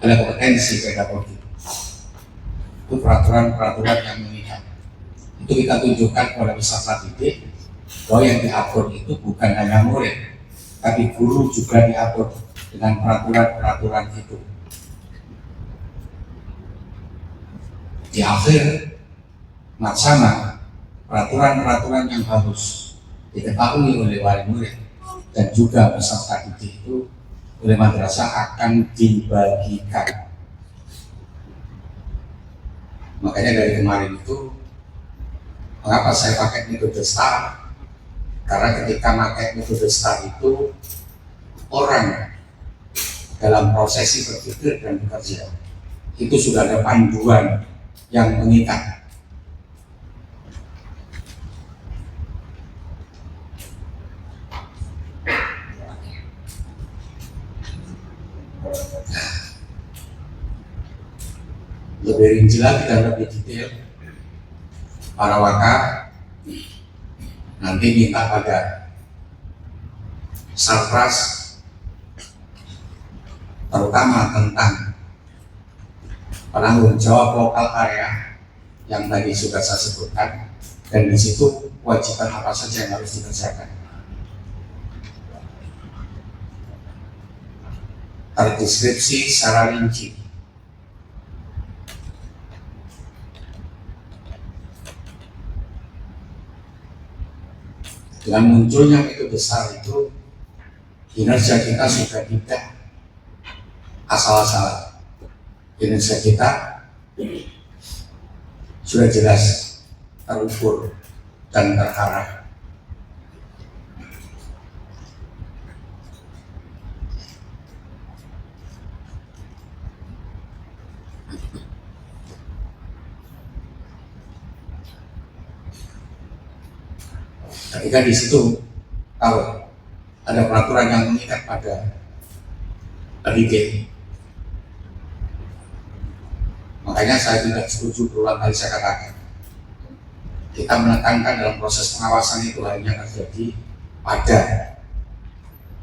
ada kompetensi pedagogi. Itu peraturan-peraturan yang mengikat. Itu kita tunjukkan kepada peserta didik bahwa yang diatur itu bukan hanya murid, tapi guru juga diatur dengan peraturan-peraturan itu. Di akhir laksana peraturan-peraturan yang harus diketahui oleh wali murid dan juga peserta didik itu oleh madrasah akan dibagikan. Makanya dari kemarin itu, mengapa saya pakai metode STAR? Karena ketika pakai metode STAR itu, orang dalam prosesi berpikir dan bekerja itu sudah ada panduan yang mengikat. Lebih rinci lagi dan lebih detail, para waka nanti minta pada Sarpras terutama tentang penanggung jawab lokal area yang tadi sudah saya sebutkan, dan di situ kewajiban apa saja yang harus dikerjakan. Terdeskripsi secara rinci. Dengan munculnya metode STAR itu, kinerja kita sudah tidak asal-asalan. Kinerja kita sudah jelas terukur dan terarah. Ketika di situ kalau ada peraturan yang mengikat pada pendidik, makanya saya tidak setuju berulang kali saya katakan, kita menekankan dalam proses pengawasan itu hanya terjadi pada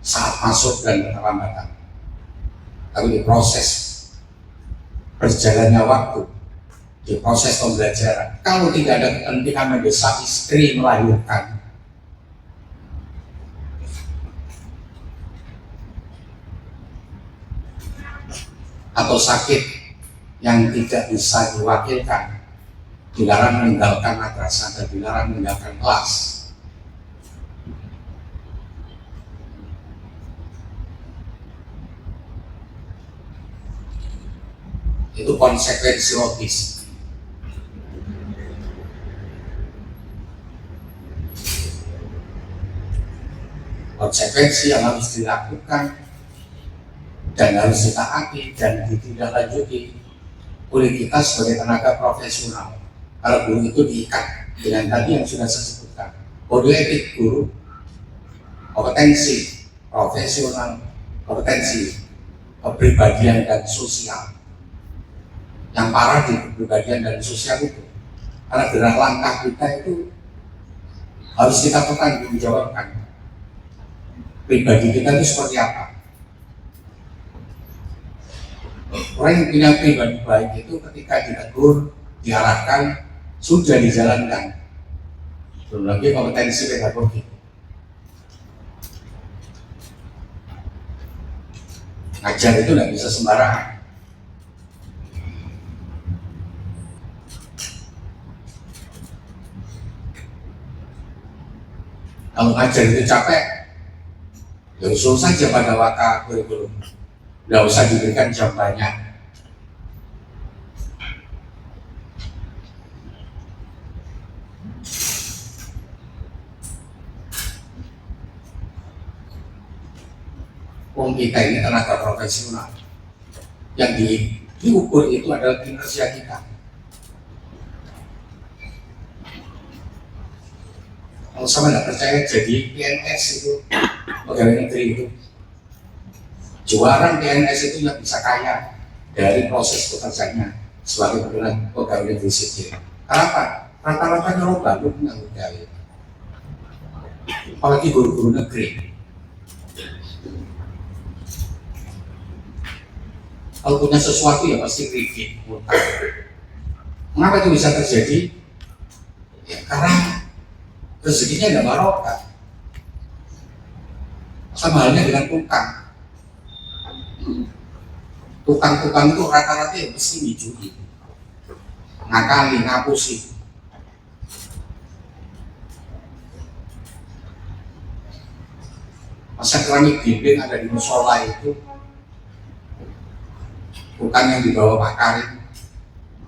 saat masuk dan keterlambatan, tapi di proses berjalannya waktu, di proses pembelajaran, kalau tidak ada kepentingan mendesak istri melahirkan atau sakit yang tidak bisa diwakilkan, dilarang meninggalkan madrasah dan dilarang meninggalkan kelas. Itu konsekuensi logis. Konsekuensi yang harus dilakukan dan harus ditaati dan ditindaklanjuti oleh kita sebagai tenaga profesional. Kalau guru itu diikat dengan tadi yang sudah saya sebutkan, kode etik guru, kompetensi profesional, kompetensi kepribadian dan sosial. Yang parah di kepribadian dan sosial itu, karena gerak langkah kita itu harus kita pertanggungjawabkan. Pribadi kita itu seperti apa? Orang yang punya pribadi baik itu ketika ditegur, diarahkan, sudah dijalankan. Belum lagi kompetensi pedagogi. Ngajar itu tidak bisa sembarangan. Kalau ngajar itu capek, ya usul saja pada waka kurikulum. Nggak usah diberikan jam banyak. Wong kita ini tenaga profesional. Yang diukur itu adalah kinerja kita. Kalau sama nggak percaya, jadi PNS itu, pegawai negeri itu, juara PNS itu yang bisa kaya dari proses pekerjaannya sebagai pegawai negeri sipil. Kenapa? Rata-rata nyuruh baru punya pegawai. Apalagi guru-guru negeri. Kalau punya sesuatu ya pasti kredit, utang. Mengapa itu bisa terjadi? Ya, karena rezekinya nggak barokah. Sama halnya dengan tukang. Tukang-tukang itu rata-rata ya mesti dijudi, ngakali, ngapusi. Masa keramik dinding ada di musola itu, tukang yang dibawa Pak Karim,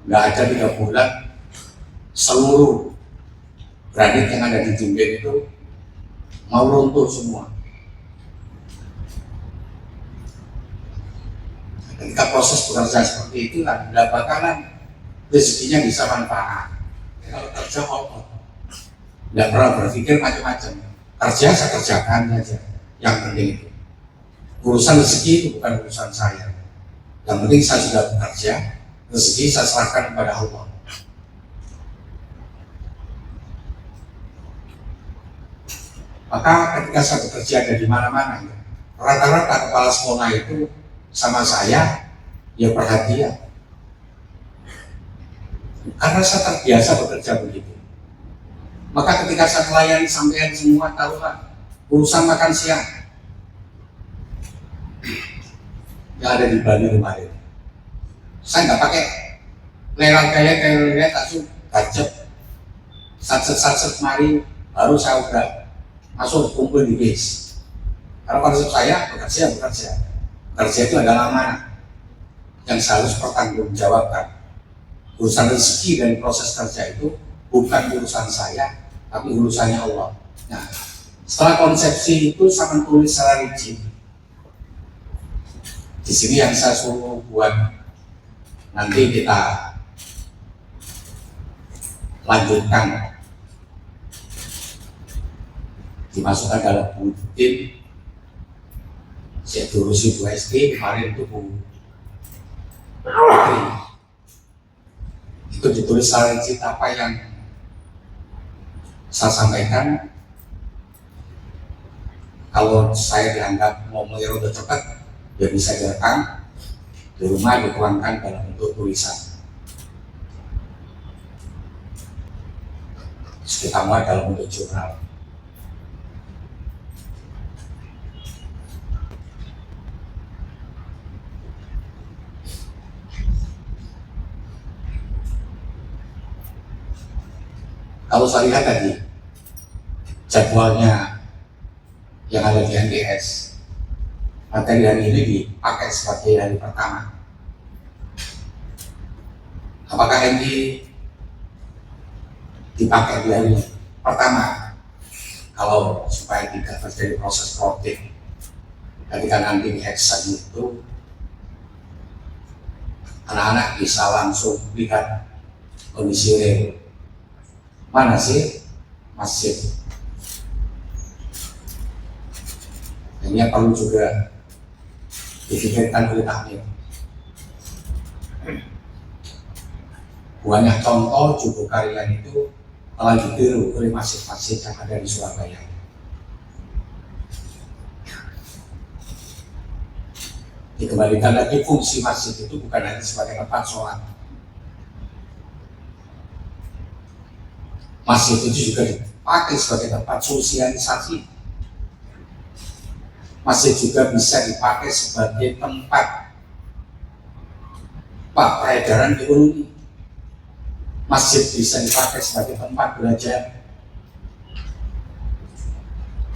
nggak ada 3 bulan, seluruh granit yang ada di dinding itu mau runtuh semua. Ketika proses bekerja seperti itu, tidak bakalan rezekinya bisa manfaat. Kalau kerja otot, tidak pernah berpikir macam-macam. Kerja saya kerjakan saja. Yang penting itu urusan rezeki itu bukan urusan saya. Yang penting saya sudah bekerja, rezeki saya serahkan kepada Allah. Maka ketika saya bekerja ada di mana-mana, rata-rata kepala sekolah itu sama saya ya perhatian, karena saya terbiasa bekerja begitu. Maka ketika saya melayani sampean semua, taruhlah urusan makan siang yang ada di Bali kemarin, saya nggak pakai lelang kayak langsung gajep satset mari baru saya udah masuk kumpul di base. Karena konsep saya bekerja itu adalah mana yang harus pertanggungjawabkan. Urusan rezeki dari proses kerja itu bukan urusan saya, tapi urusannya Allah. Nah, setelah konsepsi itu saya tulis secara rigid. Di sini yang saya suruh buat, nanti kita lanjutkan, dimasukkan dalam buletin. Saya turusi 2 SD kemarin itu Bu Putri. Itu ditulis secara rigid apa yang saya sampaikan. Kalau saya dianggap mau udah cepat, ya bisa direkam di rumah, dituangkan dalam bentuk tulisan. Kita muat dalam bentuk jurnal. Kalau saya lihat tadi jadwalnya yang ada di NDS, materi hari ini dipakai sebagai hari pertama. Apakah ini dipakai di hari pertama? Kalau supaya tidak terjadi proses plotting, ketika nanti di Hexagon itu anak-anak bisa langsung lihat kondisi real. Mana sih masjid? Ini perlu juga dipikirkan oleh takmir. Banyak contoh Joko Karian itu telah ditiru oleh masjid-masjid yang ada di Surabaya. Dikembalikan lagi, fungsi masjid itu bukan hanya sebagai tempat sholat. Masjid itu juga dipakai sebagai tempat sosialisasi. Masjid juga bisa dipakai sebagai tempat peredaran ekonomi. Masjid bisa dipakai sebagai tempat belajar.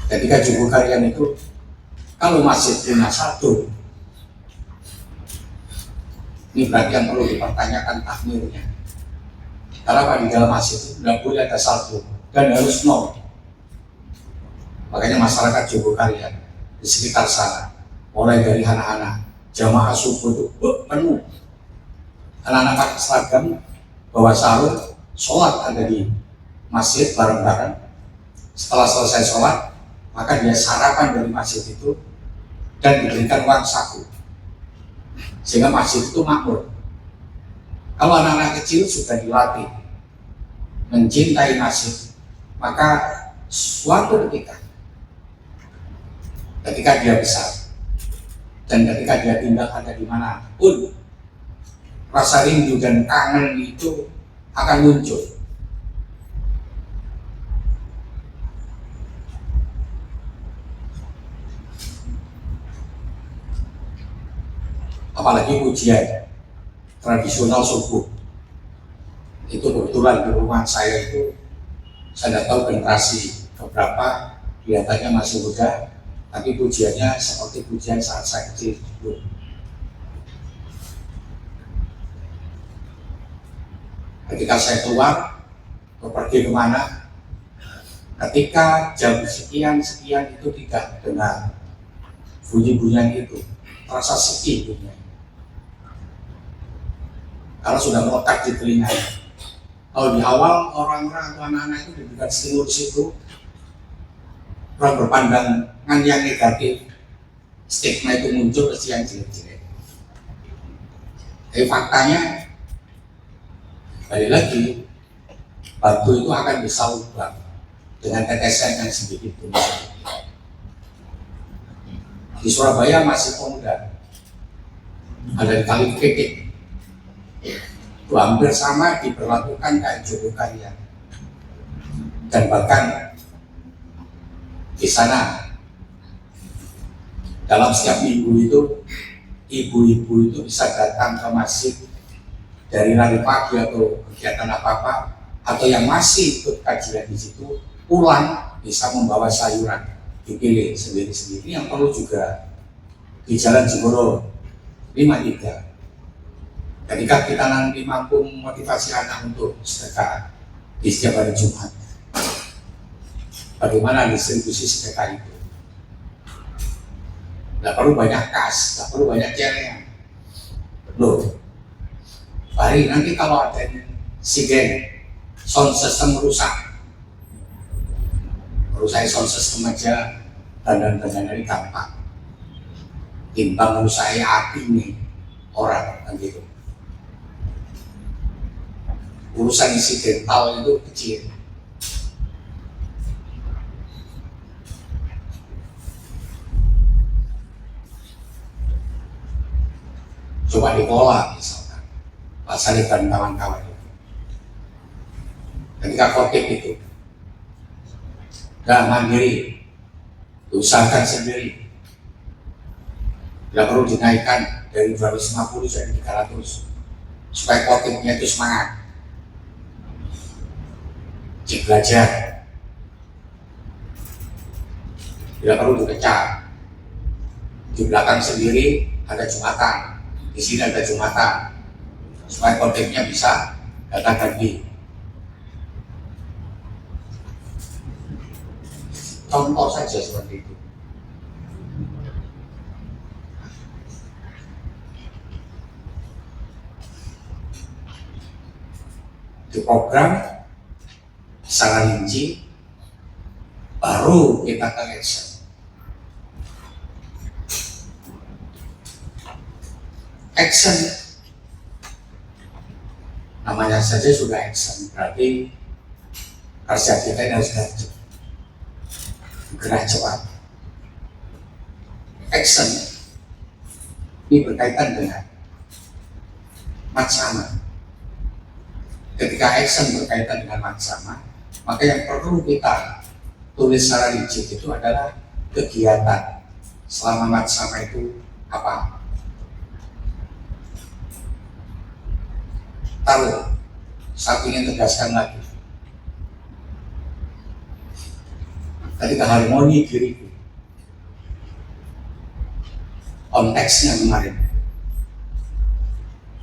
Ketika Joko Karian itu, kalau masjid punya satu, ini berarti yang perlu dipertanyakan takmirnya. Karena di dalam masjid itu tidak boleh ada saldo dan harus nol. Makanya masyarakat Joko Karian di sekitar sana, mulai dari anak-anak jamaah subuh itu penuh. Anak-anak pakai seragam, bawa sarung, sholat ada di masjid bareng-bareng. Setelah selesai sholat, maka dia sarapan dari masjid itu dan diberikan uang saku, sehingga masjid itu makmur. Kalau anak-anak kecil sudah dilatih mencintai masjid, maka suatu ketika dia besar Dan ketika dia tinggal ada di mana pun, rasa rindu dan kangen itu akan muncul. Apalagi pujian tradisional subuh. Itu kebetulan di rumah saya itu, saya tidak tahu generasi keberapa, kelihatannya masih muda, tapi pujiannya seperti pujian saat saya kecil dulu. Ketika saya keluar, pergi kemana, ketika jam sekian itu tidak dengar bunyi-bunyian itu, terasa sepi bunyinya. Kalau sudah melekat di telinga. Kalau di awal orang-orang atau anak-anak itu diberikan stimulus itu, orang berpandangan yang negatif, stigma itu muncul ke yang jelek-jelek. Tapi faktanya, balik lagi, batu itu akan bisa ubah dengan tetesan yang sedikit pun. Di Surabaya masih pemuda, ada di Kali Kritik, itu hampir sama diberlakukan kayak Joko Karya. Dan bahkan di sana dalam setiap minggu itu ibu-ibu itu bisa datang ke masjid dari lari pagi atau kegiatan apa-apa, atau yang masih ikut kajian di situ pulang bisa membawa sayuran dipilih sendiri-sendiri. Yang perlu juga di Jalan Jogoro 53. Ketika kita nanti mampu memotivasi anak untuk sedekah di setiap hari Jumat, bagaimana distribusi sedekah itu? Tidak perlu banyak kas, tidak perlu banyak celengan. Loh, Fahri, nanti kalau ada insiden sound system rusak sound system aja, dandan-dandan ini gampang. Timbang rusak hati nih orang, kan gitu. Urusan insidental itu kecil. Coba dikelola misalkan Pak Salih dan kawan-kawan itu. Ketika khotib itu dan mandiri, diusahakan sendiri, tidak perlu dinaikkan dari 250 jadi 300 supaya khotibnya itu semangat. Cik belajar, tidak perlu dikecam. Di belakang sendiri ada jumatan, di sini ada jumatan, supaya khotibnya bisa datang ganti. Contoh saja seperti itu. Di program secara rinci, baru kita ke action. Action, namanya saja sudah action, berarti kerja kita ini harus gerak cepat. Action ini berkaitan dengan maksama. Ketika action berkaitan dengan maksama, maka yang perlu kita tulis secara rigid itu adalah kegiatan selama maksama itu apa. Taruh, saya ingin tegaskan lagi. Ketika harmoni diriku, konteksnya kemarin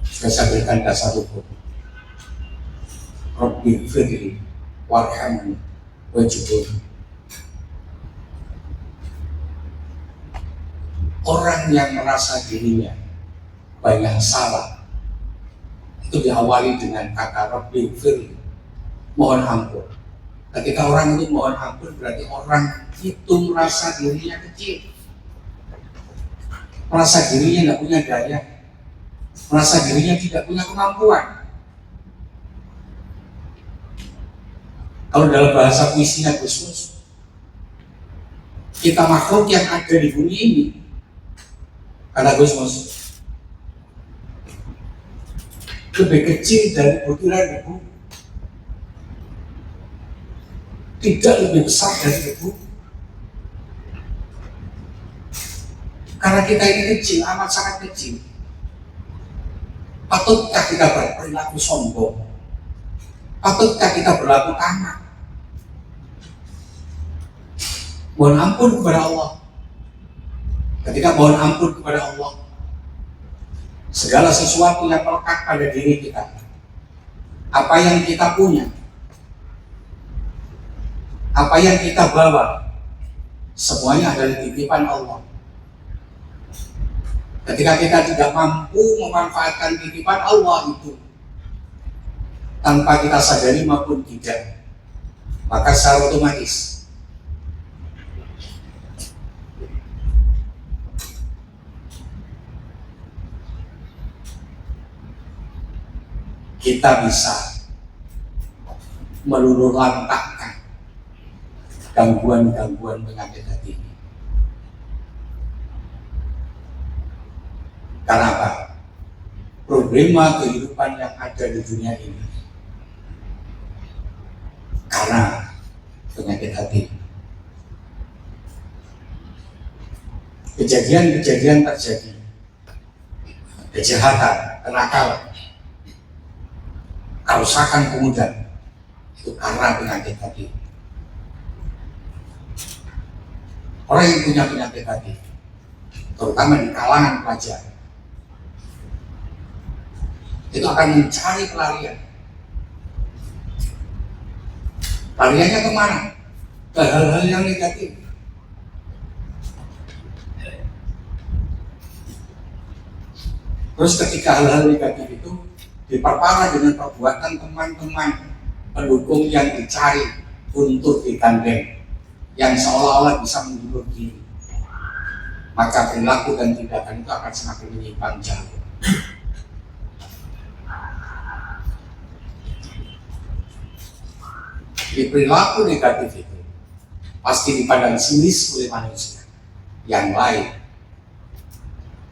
sudah saya berikan dasar hukum. Rabbi firli warhamni wajibun. Orang yang merasa dirinya banyak salah itu diawali dengan kata Rabbi firli, mohon ampun. Ketika orang itu mohon ampun berarti orang itu merasa dirinya kecil, merasa dirinya tidak punya daya, merasa dirinya tidak punya kemampuan. Kalau dalam bahasa puisinya Gusmus, kita makhluk yang ada di bumi ini Kata Gusmus, lebih kecil dari butiran debu, tidak lebih besar dari debu. Karena kita ini kecil, amat sangat kecil. Patutkah kita berperilaku sombong? Patutkah kita berlaku tamak? Mohon ampun kepada Allah. Ketika mohon ampun kepada Allah, segala sesuatu yang melekat pada diri kita, apa yang kita punya, apa yang kita bawa, semuanya adalah titipan Allah. Ketika kita tidak mampu memanfaatkan titipan Allah itu, tanpa kita sadari maupun tidak, maka secara otomatis kita bisa meluluh lantakkan gangguan-gangguan penyakit hati ini. Karena apa? Problema kehidupan yang ada di dunia ini karena penyakit hati. Kejadian-kejadian terjadi, kejahatan, kenakalan, kerusakan kemudian, itu karena penyakit hati. Orang yang punya penyakit hati, terutama di kalangan pelajar, itu akan mencari pelarian. Pelariannya kemana? Ke hal-hal yang negatif. Terus ketika hal-hal negatif itu diperparah dengan perbuatan teman-teman pendukung yang dicari untuk digandeng, yang seolah-olah bisa menghibur diri, maka perilaku dan tindakan itu akan semakin menyimpang jauh. Di perilaku negatif itu pasti dipandang sinis oleh manusia yang lain,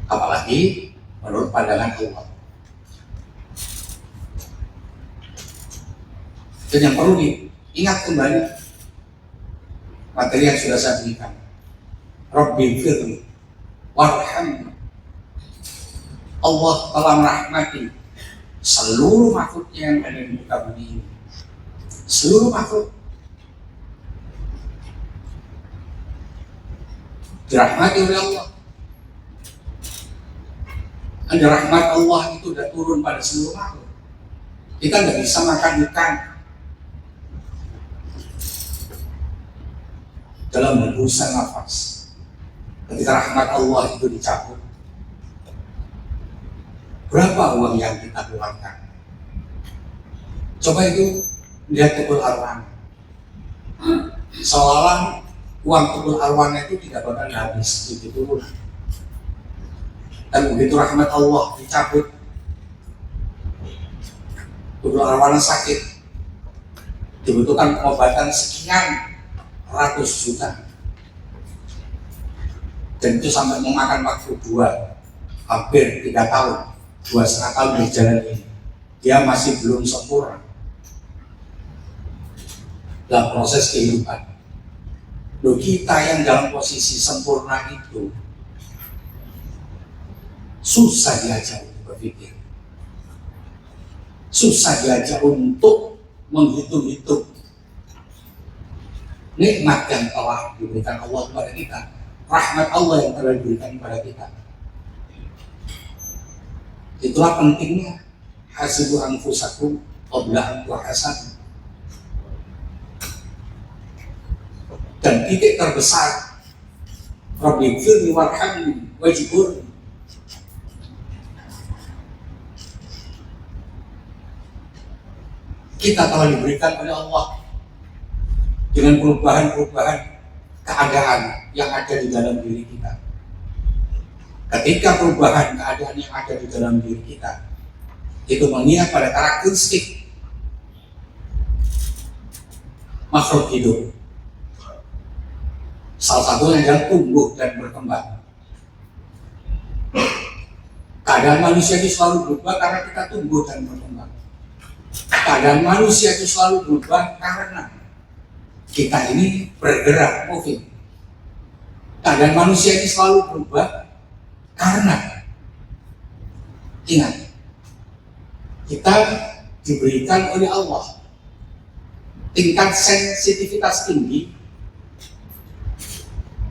apalagi menurut pandangan Allah. Dan yang perlu diingat kembali materi yang sudah saya berikan, Rabbi firli warhamni. Allah telah merahmati seluruh makhluknya yang ada di muka bumi ini. Seluruh makhluk dirahmati oleh Allah. Dan rahmat Allah itu sudah turun pada seluruh makhluk. Kita nggak bisa makan ikan dalam hembusan nafas. Ketika rahmat Allah itu dicabut, berapa uang yang kita keluarkan? Coba itu lihat Tukul Arwana. Seolah uang Tukul Arwana itu tidak bakal habis begitu dulu. Dan begitu rahmat Allah dicabut, Tukul Arwana sakit, dibutuhkan pengobatan sekian ratus juta. Dan itu sampai memakan waktu hampir 3 tahun, 2,5 tahun berjalan ini. Dia masih belum sempurna dalam proses kehidupan. Loh, kita yang dalam posisi sempurna itu susah diajak untuk berpikir, susah diajak untuk menghitung-hitung nikmat yang telah diberikan Allah kepada kita, rahmat Allah yang telah diberikan kepada kita. Itulah pentingnya hasibu anfusakum qabla an tuhasab. Dan titik terbesar Rabbi firli warhamni wajibur, kita telah diberikan oleh Allah dengan perubahan-perubahan keadaan yang ada di dalam diri kita. Ketika perubahan keadaan yang ada di dalam diri kita itu mengingat pada karakteristik makhluk hidup, salah satunya yang tumbuh dan berkembang, Keadaan manusia itu selalu berubah karena kita tumbuh dan berkembang. Keadaan manusia itu selalu berubah karena kita ini bergerak, moving. Keadaan manusia ini selalu berubah karena, ingat, kita diberikan oleh Allah tingkat sensitivitas tinggi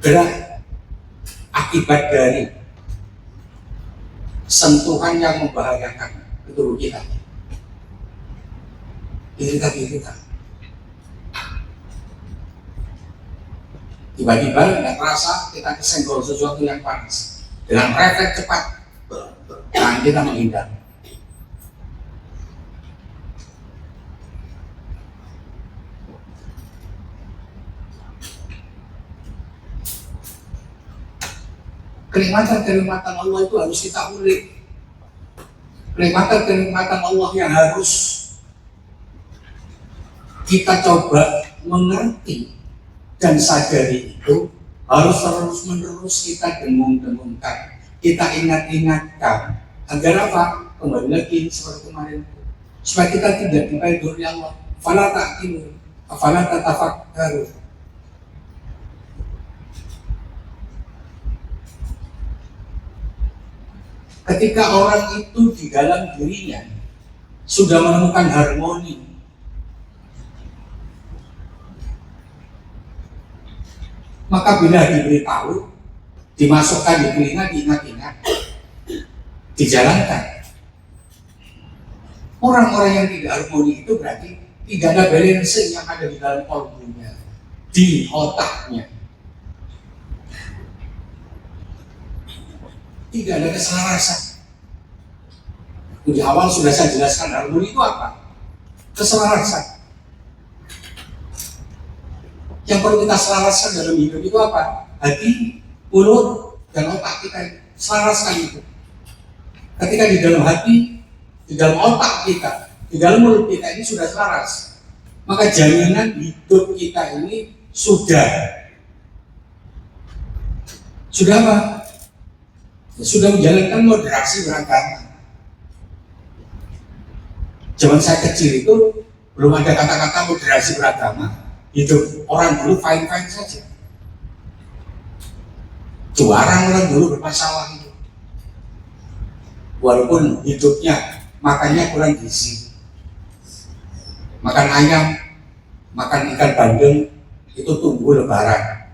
gerak akibat dari sentuhan yang membahayakan ke tubuh kita. Diri kita. Tiba-tiba nggak terasa kita kesenggol sesuatu yang panas. Dengan refleks cepat, dan kita menghindar. Kenikmatan Allah itu harus kita ulik. Kenikmatan Allah yang harus kita coba mengerti dan sadari itu harus terus-menerus kita dengung-dengungkan, kita ingat-ingatkan. Agar apa? Kembali lagi seperti kemarin, supaya kita tidak dipeliduri Allah. Fala ta'qilu, fala tatafakkaru. Ketika orang itu di dalam dirinya sudah menemukan harmoni, maka bila diberitahu, dimasukkan di telinga, diingat-ingat, dijalankan. Orang-orang yang tidak harmoni itu berarti tidak ada balance yang ada di dalam kalbunya, di otaknya. Tidak ada keselarasan. Di awal sudah saya jelaskan harmoni itu apa? Keselarasan. Yang perlu kita selaraskan dalam hidup itu apa? Hati, mulut, dan otak kita selaraskan itu. Ketika di dalam hati, di dalam otak kita, di dalam mulut kita ini sudah selaras, maka jaminan hidup kita ini sudah apa? Sudah menjalankan moderasi beragama. Zaman saya kecil itu belum ada kata-kata moderasi beragama. Hidup orang dulu fine-fine saja. Jarang orang dulu bermasalah itu. Walaupun hidupnya makannya kurang gizi, makan ayam, makan ikan bandeng, itu tunggu lebaran,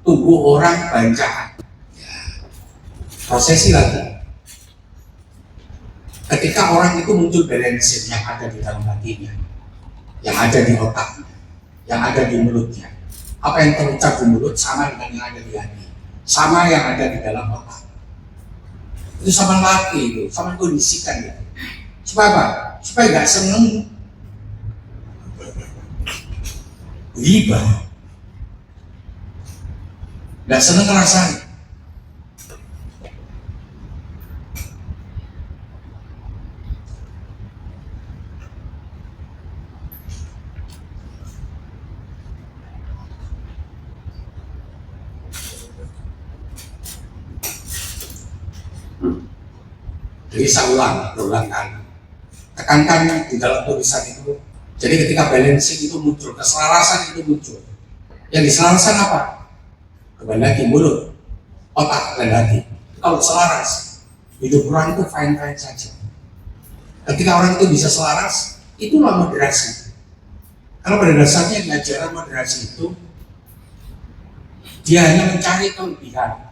tunggu orang bancaan. Prosesi lagi. Ketika orang itu muncul balance yang ada di dalam hatinya, yang ada di otaknya, yang ada di mulutnya. Apa yang terucap di mulut sama dengan yang ada di hati, sama yang ada di dalam otak. Itu sama latih itu, sama kondisikan ya. Supaya apa? Supaya nggak seneng ghibah, nggak seneng ngerasain. Jadi saya berulang kali. Tekankan di dalam tulisan itu. Jadi ketika balancing itu muncul, keselarasan itu muncul. Yang diselarasan apa? Kembali lagi mulut, otak, dan hati. Kalau selaras, hidup orang itu fine-fine saja. Ketika orang itu bisa selaras, itulah moderasi. Karena pada dasarnya di ajaran moderasi itu, dia hanya mencari kelebihan,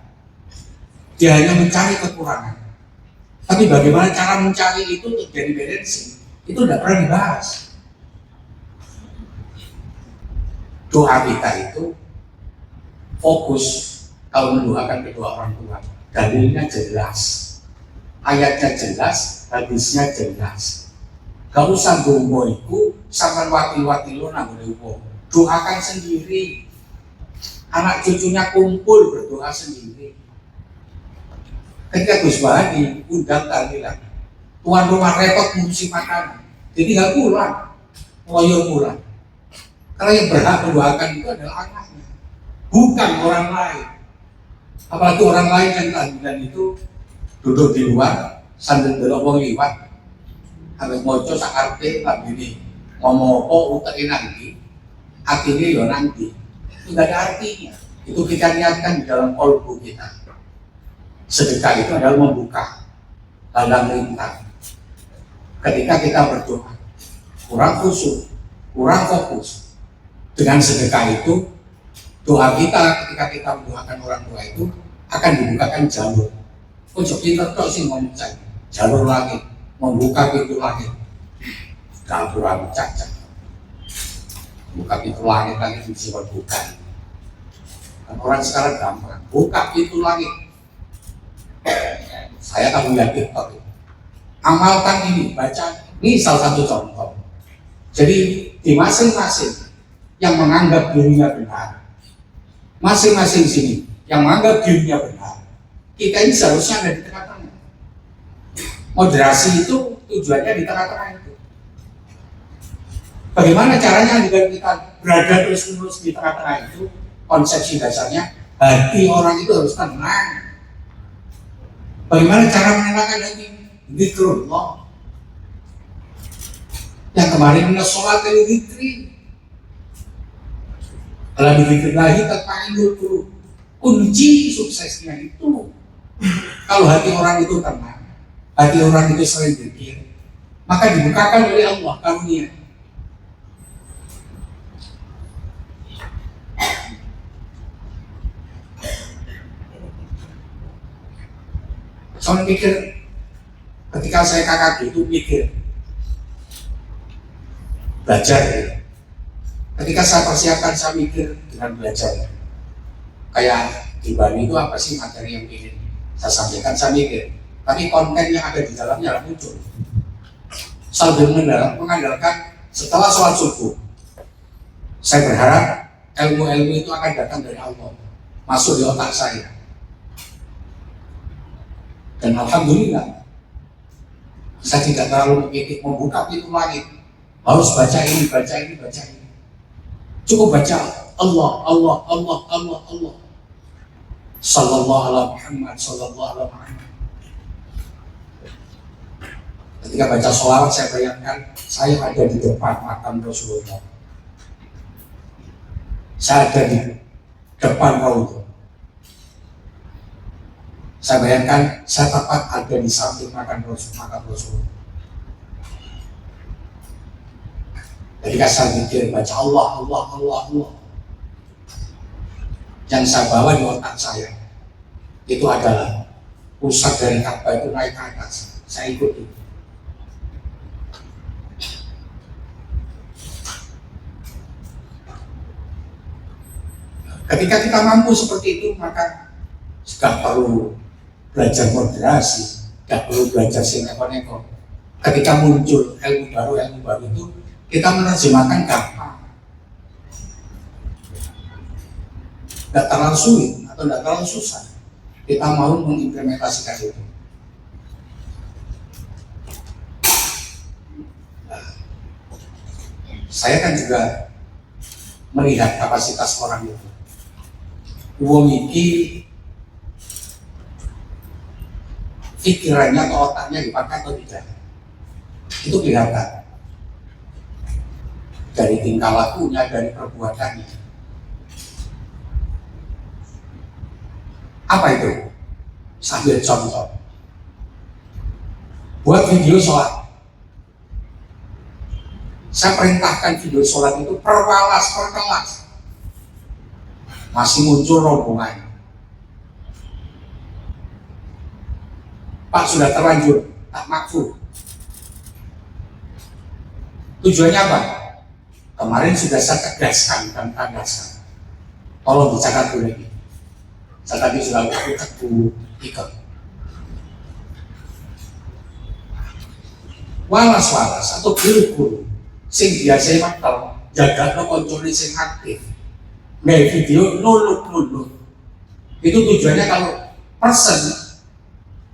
dia hanya mencari kekurangan. Tapi bagaimana cara mencari itu untuk jadi balancing, itu tidak pernah dibahas. Doa kita itu fokus kalau mendoakan kedua orang tua. Dalilnya jelas, ayatnya jelas, hadisnya jelas. Gak usah gombo itu sampai wakil-wakil lo nanggung uang. Doakan sendiri. Anak cucunya kumpul berdoa sendiri. Ketika Gus Bahadi undang tahlilan, tuan rumah repot ngurusi makanan, jadi nggak pulang, ngoyo pulang. Karena yang berhak mendoakan itu adalah anaknya, bukan orang lain. Apalagi orang lain yang tahlilan itu duduk di luar, sambil delok wong liwat, ambek maca sak karepe lambene ngomong apa uteke nanti, atine ya nanti. Itu enggak ada artinya. Itu kita niatkan di dalam kolbu kita. Sedekah itu adalah membuka ladang rintang. Ketika kita berdoa, kurang khusyuk, kurang fokus. Dengan sedekah itu, doa kita ketika kita mendoakan orang tua itu akan dibukakan jalur. Ojo pinter tok sing ngomong saya. Jalur langit, membuka pintu langit. Kabur cacat. Buka pintu langit bisa berbuka. Dan orang sekarang gampang, buka pintu langit. Saya tahu lihat TikTok. Amalkan ini, baca. Ini salah satu contoh. Jadi di masing-masing yang menganggap dirinya benar, masing-masing sini yang menganggap dirinya benar, kita ini seharusnya ada di tengah-tengah. Moderasi itu tujuannya di tengah-tengah itu. Bagaimana caranya agar kita berada terus-menerus di tengah-tengah itu? Konsepsi dasarnya hati orang itu harus tenang. Bagaimana cara menenangkan hati? Zikrullah. Yang kemarin sholat dari zikri. Kalau dizikir lagi tatma'innul qulub. Kunci suksesnya itu kalau hati orang itu tenang, hati orang itu sering zikir, maka dibukakan oleh Allah karunia. Saya mikir ketika saya KKG itu mikir belajar ya. Ketika saya persiapkan saya mikir dengan belajar kayak di Bali itu apa sih materi yang ingin saya sampaikan, saya mikir tapi konten yang ada di dalamnya muncul sambil mengandalkan setelah sholat subuh saya berharap ilmu-ilmu itu akan datang dari Allah masuk di otak saya. Dan alhamdulillah saya tidak terlalu memikir membuka pintu langit harus baca ini, baca ini, baca ini. Cukup baca Allah, Allah, Allah, Allah, Allah. Sallallahu alaihi Muhammad, sallallahu alaihi Muhammad. Ketika baca sholawat saya bayangkan saya ada di depan makam Rasulullah. Saya ada di depan Rasulullah. Saya bayangkan saya tepat ada di samping makam Rasulullah. Ketika saya mikir baca Allah, Allah, Allah, Allah, yang saya bawa di otak saya itu adalah pusat dari Ka'bah itu naik ke atas. Saya ikuti. Ketika kita mampu seperti itu maka sudah perlu belajar moderasi, tidak perlu belajar sineko-neko. Ketika muncul ilmu baru itu, kita menerjemahkan gampang. Tidak terlalu sulit atau tidak terlalu susah. Kita mau mengimplementasikan itu. Saya kan juga melihat kapasitas orang itu. Wong iki pikirannya atau otaknya dipakai atau tidak, itu kelihatan dari tingkah lakunya, dari perbuatannya. Apa itu? Sambil contoh, buat video sholat. Saya perintahkan video sholat itu per kelas, masih muncul rombongan. Pak sudah terlanjur, tak makfu. Tujuannya apa? Kemarin sudah saya tegaskan dan tandaskan. Tolong dicatat dulu ini. Saya tadi sudah teguh ikut. Walas-walas atau guru-guru sing biasa maktal jaga no kontrol sing aktif. Nah video nulut. Itu tujuannya kalau person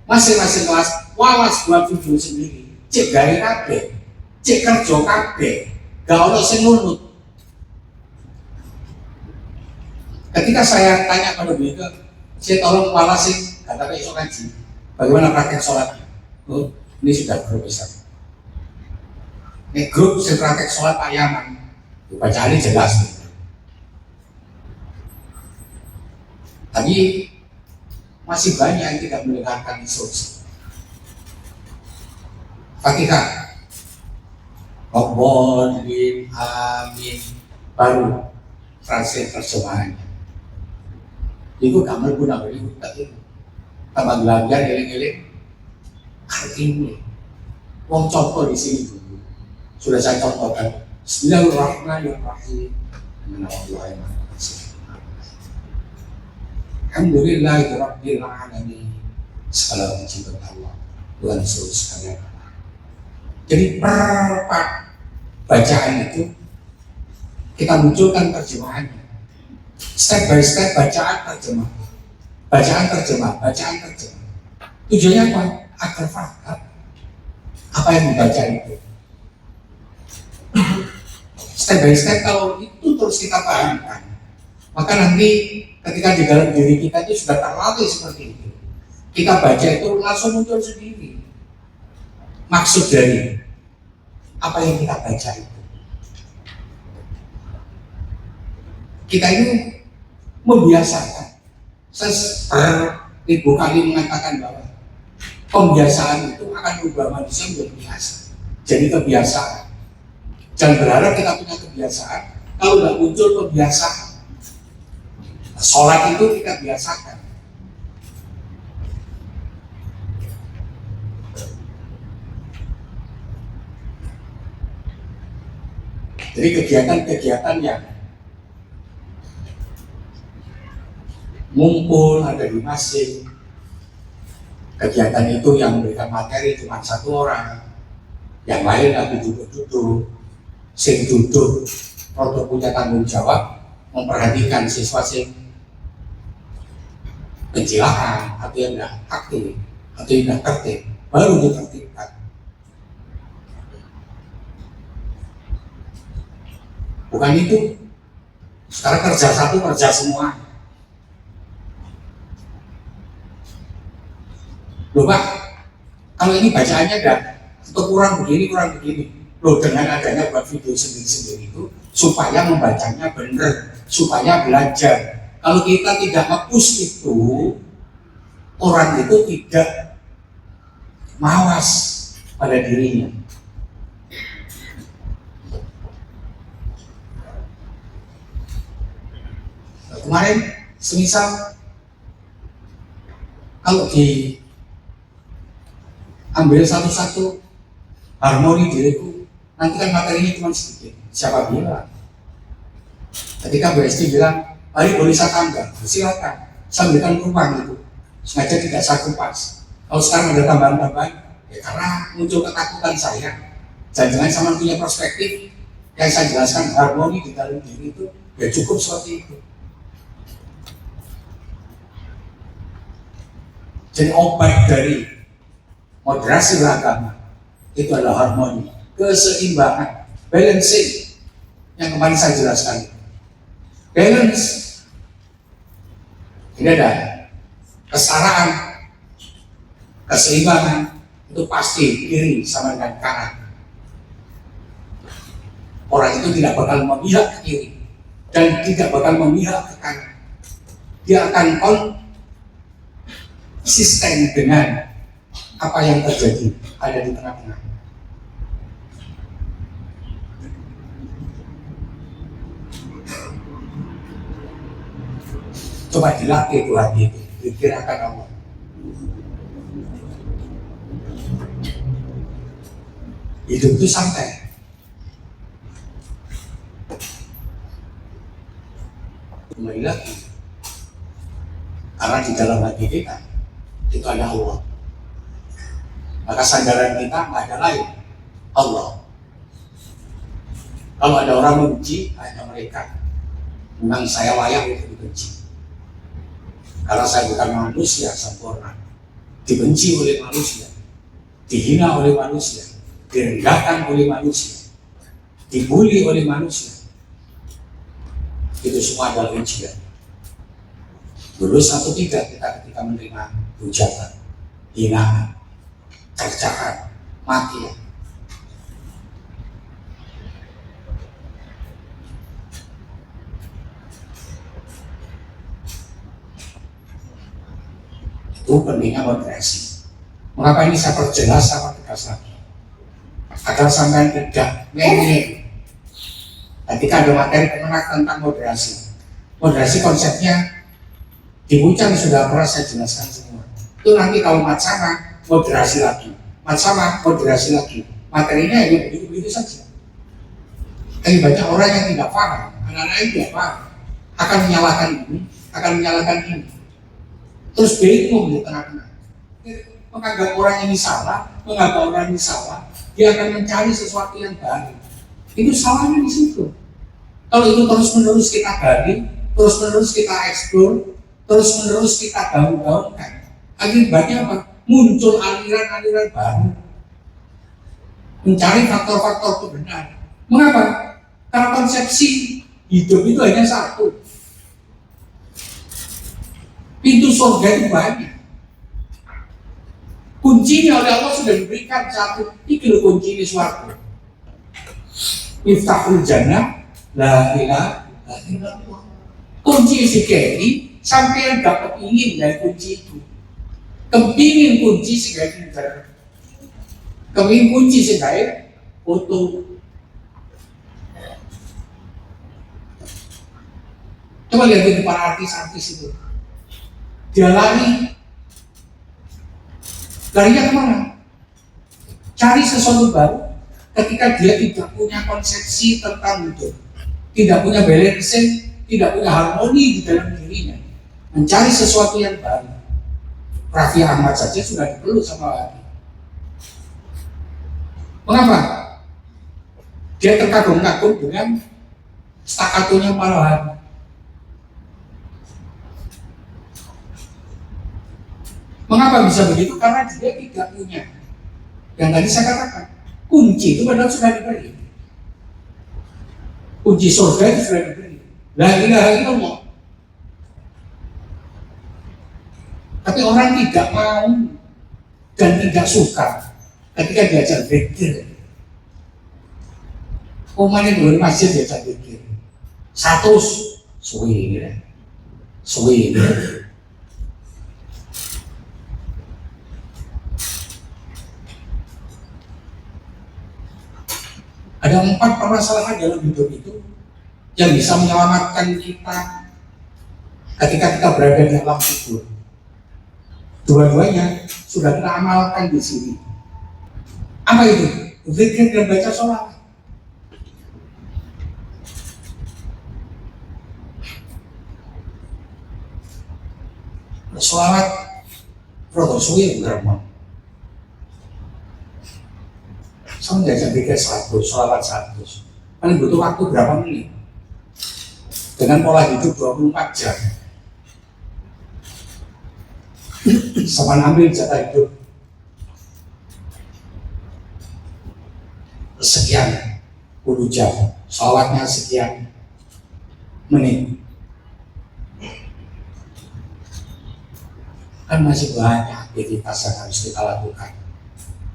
masing-masing kelas wawas buat video sendiri, cek gari kabeh, cek kerja kabeh, gak ono sing nunut. Ketika saya tanya pada mereka, saya tolong walasin, kata esok ngaji, bagaimana praktek sholatnya? Oh, ini sudah grup besar. Ini grup praktek sholat ayaman, bacaannya jelas. Tapi masih banyak yang tidak mendengarkan instruksi. Fatihah, Rabbin, amin, baru translate terjemahannya. Itu kamar guna beri itu. Tambah belajar eling-eling artinya. Wong contoh di sini dulu. Sudah saya contohkan. Bismillahirrahmanirrahim. Alhamdulillahirabbil alamin. Segala puji bagi Allah, Tuhan seluruh sekalian. Jadi per bacaan itu kita munculkan terjemahannya. Step by step bacaan terjemah. Bacaan terjemah. Tujuannya apa? Agar paham apa yang dibaca itu. Step by step kalau itu terus kita pahamkan, maka nanti ketika di dalam diri kita itu sudah terlatih seperti itu. Kita baca itu langsung muncul sendiri maksud dari apa yang kita baca itu. Kita ini membiasakan. Ibu kali mengatakan bahwa pembiasaan itu akan merubah manusia menjadi biasa. Jadi kebiasaan. Jangan berharap kita punya kebiasaan kalau tidak muncul kebiasaan. Sholat itu kita biasakan. Jadi kegiatan-kegiatan yang ngumpul ada di masjid, kegiatan itu yang memberikan materi cuma satu orang, yang lain lagi duduk-duduk, sing duduk produk punya tanggung jawab memperhatikan siswa sing pencilaan atau yang tidak aktif atau yang tidak tertib, baru ditertibkan. Bukan itu. Sekarang kerja satu, kerja semua. Loh Pak, kalau ini bacaannya enggak, atau kurang begini. Loh, dengan adanya buat video sendiri-sendiri itu supaya membacanya benar, supaya belajar. Kalau kita tidak nge-push itu, orang itu tidak mawas pada dirinya. Kemarin semisal kalau diambil satu-satu harmoni diriku, nanti kan materinya cuma sedikit. Siapa bilang? Ketika Bu Esti bilang, "Mari boleh saya tambah," silakan. Saya berikan ruang itu, sengaja tidak saya kupas. Kalau sekarang ada tambahan-tambahan, ya karena muncul ketakutan saya. Jangan-jangan sama punya perspektif yang saya jelaskan harmoni di dalam diri itu, ya cukup seperti itu. Jadi obat dari moderasi beragama itu adalah harmoni, keseimbangan, balancing yang kemarin saya jelaskan. Balance, ini ada kesetaraan, keseimbangan itu pasti kiri sama dengan kanan. Orang itu tidak bakal memihak ke kiri dan tidak bakal memihak ke kanan. Dia akan konsisten dengan apa yang terjadi ada di tengah-tengah. Coba dilatih itu hati itu, pikir akan Allah. Hidup itu santai. Kembali lagi, karena di dalam hati kita itu ada Allah. Maka sandaran kita nggak ada lain, Allah. Kalau ada orang membenci, hanya mereka. Memang saya layak untuk dibenci. Karena saya bukan manusia sempurna. Dibenci oleh manusia, dihina oleh manusia, direndahkan oleh manusia, dibully oleh manusia. Itu semua adalah ujian. Lulus atau tidak kita ketika menerima hujatan, hinaan, kerjaan, mati ya. Itu pentingnya moderasi. Mengapa ini saya perjelas sama tegas lagi? Agar sampai tidak ngene. Ketika ada materi pemenak tentang moderasi. Moderasi konsepnya di Bucang sudah pernah saya jelaskan semua. Itu nanti kalau mat sama moderasi lagi, mat sama moderasi lagi. Materinya ya begitu-begitu saja. Tapi banyak orang yang tidak paham, anak-anak yang tidak paham, akan menyalahkan ini, terus bingung di tengah-tengah. Menganggap orang ini salah, dia akan mencari sesuatu yang baru. Itu salahnya di situ. Kalau itu terus-menerus kita gali, terus-menerus kita eksplor, terus-menerus kita gaung-gaungkan, akibatnya apa? Muncul aliran-aliran baru, mencari faktor-faktor kebenaran. Mengapa? Karena konsepsi hidup itu hanya satu. Pintu surga itu banyak. Kuncinya oleh Allah sudah diberikan satu. Ini kunci di surga. Miftahul jannah, la ilaha illallah. Kunci si keri sampai yang dapat ingin dari kunci itu. Kepingin kunci si keri, kepingin kunci si keri foto. Coba lihat di para artis-artis itu. Dia larinya kemana? Cari sesuatu baru ketika dia tidak punya konsepsi tentang itu, tidak punya balancing, tidak punya harmoni di dalam dirinya, mencari sesuatu yang baru. Raffi Ahmad saja sudah dipeluk sama Wahabi. Mengapa? Dia terkagum-kagum dengan stakatonya para Wahabi. Mengapa bisa begitu? Karena dia tidak punya. Yang tadi saya katakan, kunci itu padahal sudah diberi. Kunci surga itu sudah diberi. La ilaha illallah. Tapi orang tidak mau dan tidak suka ketika diajar zikir. Umpamanya di masjid diajar zikir. Satu suwi ya. Suwi ya. Ada 4 permasalahan dalam hidup itu yang bisa menyelamatkan kita ketika kita berada di alam kubur. Dua-duanya sudah kita amalkan di sini. Apa itu? Zikir dan baca sholawat. Sholawat produksi berapa? Sama nggak bisa 100, sholawat 100. Paling butuh waktu berapa menit? Dengan pola hidup 24 jam. Sama ambil jatah hidup sekian puluh jam, sholawatnya sekian menit. Kan masih banyak aktivitas yang harus kita lakukan.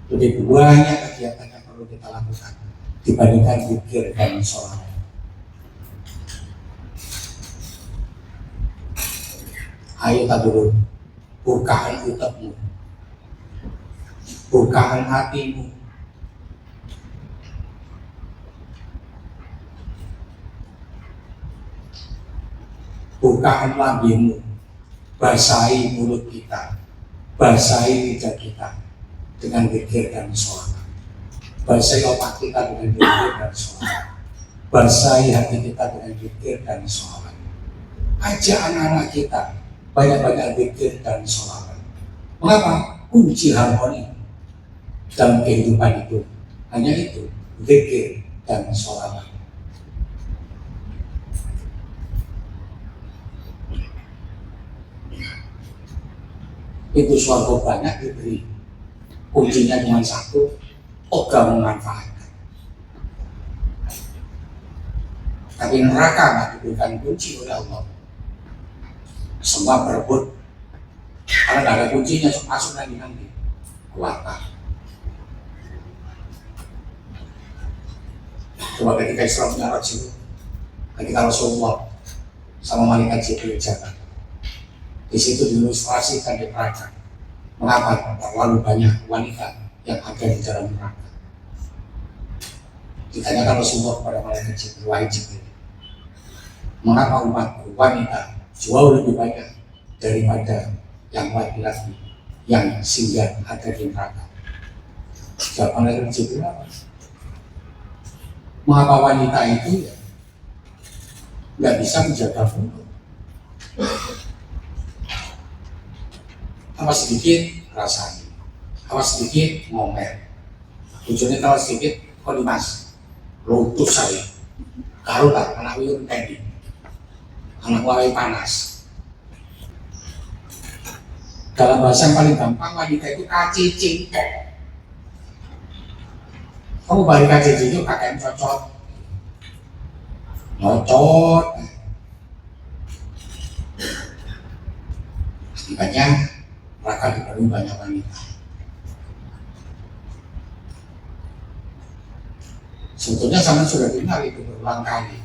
Lebih banyak kegiatan yang perlu kita lakukan dibandingkan zikir dan sholawat. Ayo taburun, bukakan utekmu, bukakan hatimu, bukakan lambemu, basahi mulut kita, basahi lidah kita dengan zikir dan sholawat. Basahi otak kita dengan zikir dan sholawat. Basahi hati kita dengan zikir dan sholawat. Ajak anak-anak kita banyak-banyak zikir dan sholawat. Mengapa? Kunci harmoni dalam kehidupan itu hanya itu, zikir dan sholawat. Itu suatu banyak diberi, kuncinya cuma satu, ogah memanfaatkan. Tapi neraka nggak diberikan kunci oleh Allah. Semua berebut, karena nggak ada kuncinya, masuk lagi nanti kuatah. Coba ketika Isra Mi'raj itu, ketika Rasulullah sama malaikat Jibril jalan, di situ diilustrasikan di neraka. Mengapa terlalu banyak wanita yang ada di dalam neraka? Ditanyakan Rasulullah kepada malaikat Jibril, wahai Jibril, mengapa umatku wanita jauh lebih banyak daripada yang laki-laki yang singgah ada di neraka? Jawab malaikat Jibril apa? Mengapa wanita itu ya nggak bisa menjaga mulut? Apa sedikit rasanya, apa sedikit ngomel, tujuannya tawa sedikit kolimas, lutus saya, karo tak anak wiur tadi, anak wawai panas. Dalam bahasa yang paling gampang, wanita itu kacicing. Kamu balik kacicing itu kakek cocot, nyocot. Akibatnya neraka dipenuhi banyak wanita. Sebetulnya sama sudah dengar itu berulang kali,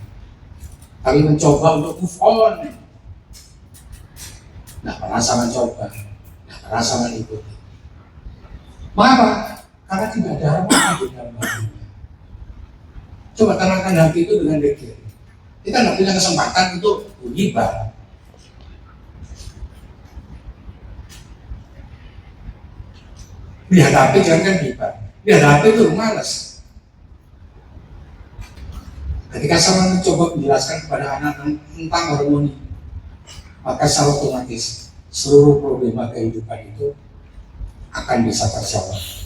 tapi mencoba untuk move on. Nah, pernah sama coba, nah pernah sama ikuti. Mengapa? Karena tidak ada harapan di dalam hatinya. Coba tenangkan hati itu dengan zikir. Kita tidak punya kesempatan untuk ghibah. Lihat HP jangan kan ghibah. Lihat HP itu malas. Ketika saya mencoba menjelaskan kepada anak tentang harmoni, maka secara otomatis seluruh problema kehidupan itu akan bisa terjawab.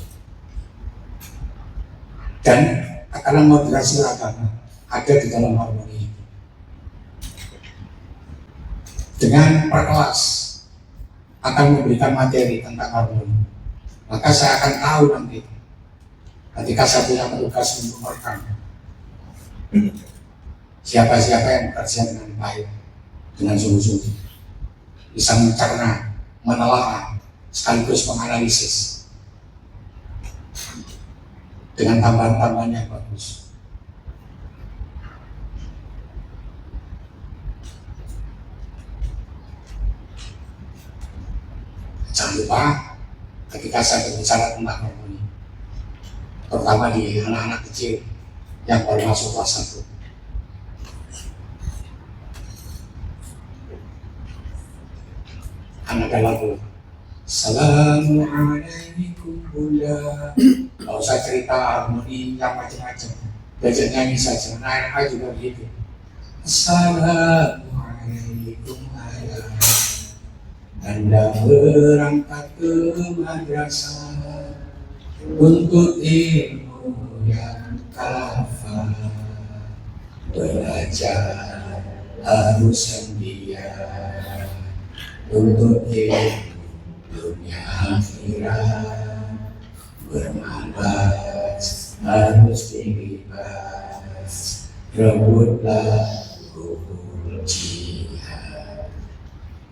Dan akan moderasi agama ada di dalam harmoni itu. Dengan perkelas akan memberikan materi tentang harmoni, maka saya akan tahu nanti ketika saya punya petugas untuk merekam siapa-siapa yang bekerja dengan baik, dengan sungguh-sungguh, bisa mencerna, menelaah, sekaligus menganalisis dengan tambahan-tambahan yang bagus. Jangan lupa ketika saya berbicara tentang harmoni, terutama di anak-anak kecil yang baru masuk kelas 1, anak lagu Assalamualaikum Bunda. Kalau saya cerita harmoni yang macam-macam, belajar nyanyi saja. Nah, anak juga begitu. Assalamualaikum ayah, Anda berangkat ke madrasah untuk ilmu yang kafah. Belajar harus sedia untuk ilmu dunia akhirat. Bermalas harus dibebas, rebutlah ruhul jihad.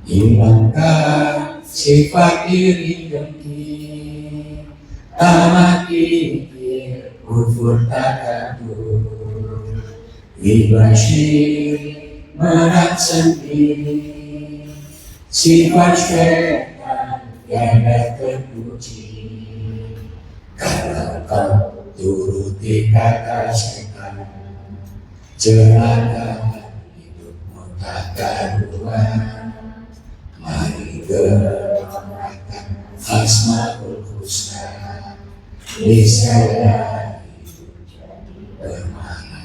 Hilangkan sifat iri dengki, tamak kikir, kufur takabur. Ibashir berat sendiri, sifat syaitan tiada terpuji. Kalau kau turuti kata syaitan, celaka hidupmu tak karuan. Mari gerakan Asmaul Husna, niscaya hidup jadi bermakna.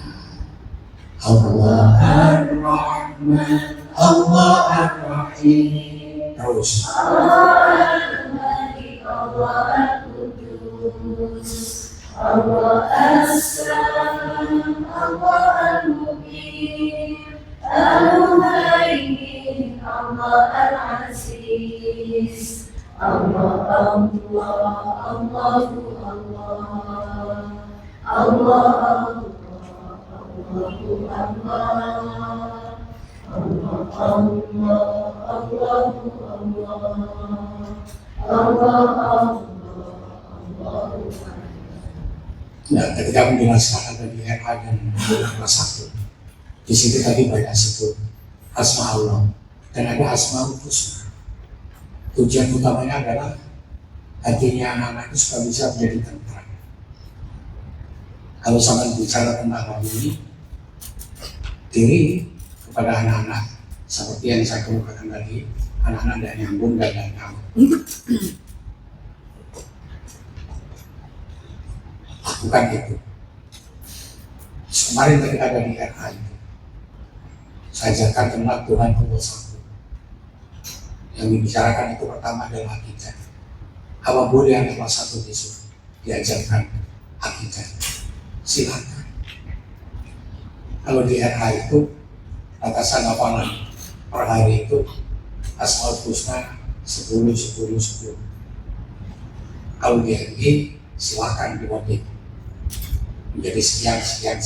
Allah Ar-Rahman, Allah Ar-Rahim. Terus Allah Al-Malik, Allah Al-Qudus, Allah As-Salam, Allah Al-Muqim, Al-Muhaimin, Allah Al-Aziz. Allah, Allah, Allahu Allah, Allah, Allahu Allah. Allah, Allah, Allahu Allah, Allah, Allah, Allahu. Nah, ketika menjelaskan ada di RA dan kelas 1, di situ tadi banyak sebut asma Allah dan ada asma husna. Tujuan utamanya adalah hatinya anak-anak itu supaya bisa menjadi tentram. Kalau sama bicara tentang hal ini, diri kepada anak-anak seperti yang saya kemukakan tadi, anak-anak dan nyambung dan nyambung. Lakukan itu. Kemarin ketika ada di RA itu, saya ajarkan tentang Tuhan Allah satu. Yang dibicarakan itu pertama adalah akidah. Apa boleh yang kelas 1 besok diajarkan akidah? Silakan. Kalau di RA itu batasan hafalan per hari itu Asmaul Husna 10. Kalau di RI silakan diwajib menjadi sekian.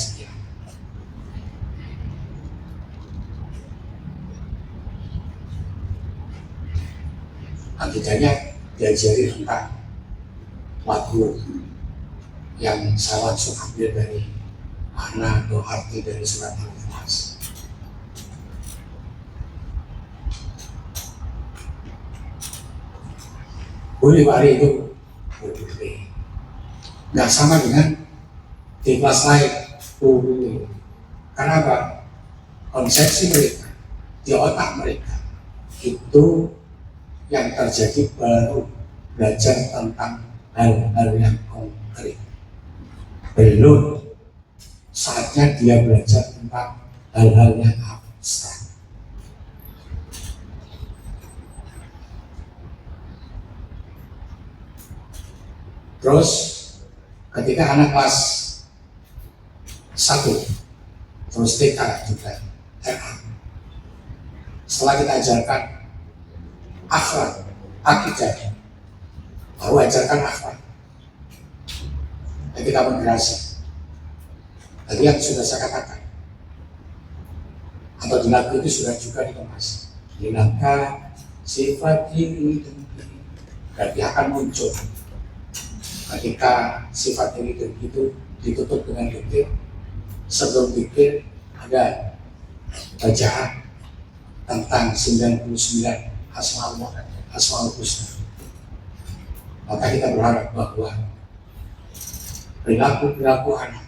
Akidahnya diajari tentang lagu yang saya langsung ambil dari makna atau arti dari surat Al-Ikhlas. Boleh hari itu boleh. Nggak sama dengan di kelas lain boleh. Karena apa? Konsepsi mereka di otak mereka itu yang terjadi baru belajar tentang hal-hal yang konkret. Belum saatnya dia belajar tentang hal-hal yang abstrak. Terus ketika anak kelas 1 terus TK juga RA, setelah kita ajarkan akhlak, akidah, baru ajarkan akhlak, ketika moderasi. Tadi yang sudah saya katakan, atau di lagu itu sudah juga dikemas. Hilangkan sifat diri dan dia akan muncul. Ketika sifat diri itu ditutup dengan dikir, sebelum dikir ada bacaan tentang 99 Asmaul Husna. Maka kita berharap bahwa perilaku anak